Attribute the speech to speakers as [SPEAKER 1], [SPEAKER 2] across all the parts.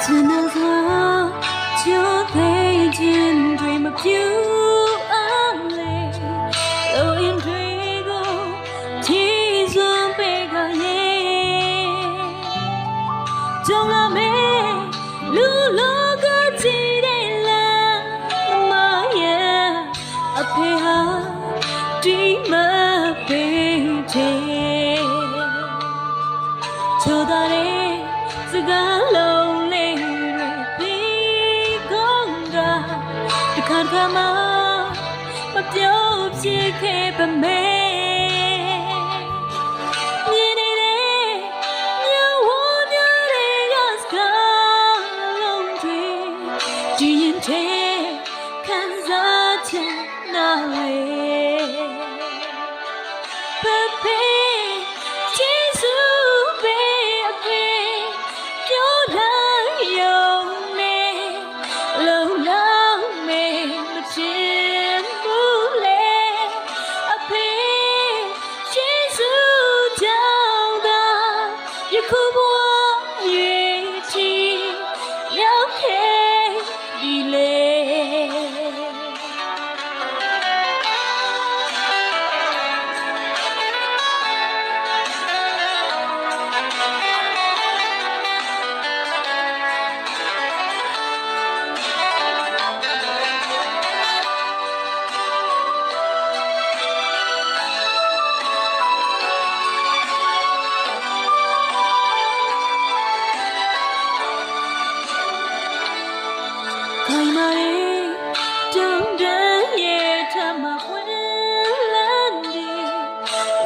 [SPEAKER 1] 真的说，就对镜对目标安嘞，路因对过，提出被个耶，中了没？路路个记得啦，妈呀，阿佩哈，对嘛被接，就到嘞，自个路。ခါမှမပြောဖြစ်ခဲ့ပါမယ်မြင်နေတဲ့မြို့ဝမြို့တွေကစကားလုံးတွေကြည်ရင်တဲ့ခံစားချက်နာလေပေပေကျေးဇူးပဲအဖေပြောလိုက်ရုံနဲ့လုံလောက်မယ်ချင်းဘူးလေအဖေကျေးဇူးကြောင့်သာယခုဘဝရွေးချယ်ရောက်ခဲ့ဒီလေခိုင်မာတဲ့တုံတန်းရဲ့ထမပွင့်လန်းဒီ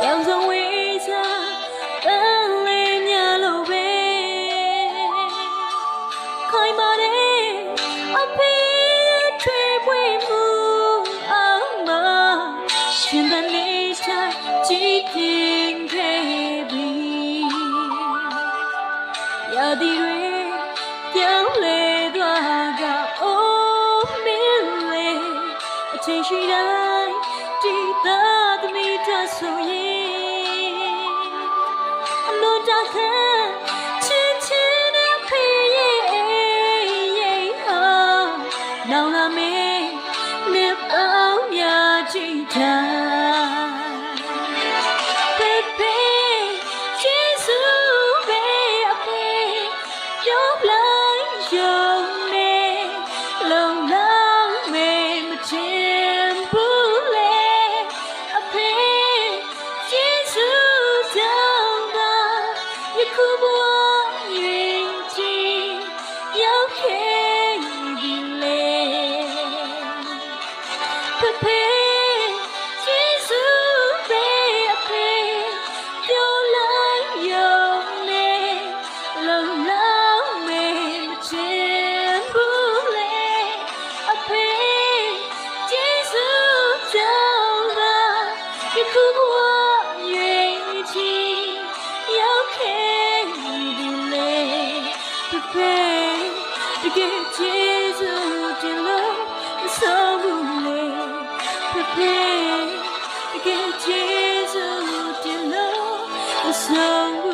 [SPEAKER 1] ရောင်စုံဝေးချပန်းလေးများလို့ပဲခိုင်မာတဲ့အဖေထွေပွေမှုအောင်မရှင်တန်လေးချကြည်တင်ခဲ့ပြီရာသီတွေပြောင်းလဲသွားကချိန်ရှိတိုင်းဒီသားသမီးတဆိုရင်အလို့တခံချစ်ချင်တဲ့ဖေးရဲ့ဟာနောင်လာမေးနှစ်ပေါင်းများကြည့်တာပေပေကျေးဇူးပဲအဖေပြောလိုက်ရုံနဲ့လုံလောက်မေးမချင်ခုဘဝရွေးချယ်ရောက်ခဲ့ဒီလေဖေဖေကျေးဇူးပဲအဖေပြောလိုက်ရုံနဲ့လုံလောက်မေးမချင်ဘူးလေအဖေကျေးဇူးကြောင့်သာယခုဘဝရွေးချယ်ရောက်ခဲ့တကယ်ကျေးဇူးတင်လို့မဆုံးဘူးလေဖေဖေတကယ်ကျေးဇူးတင်လို့မဆုံး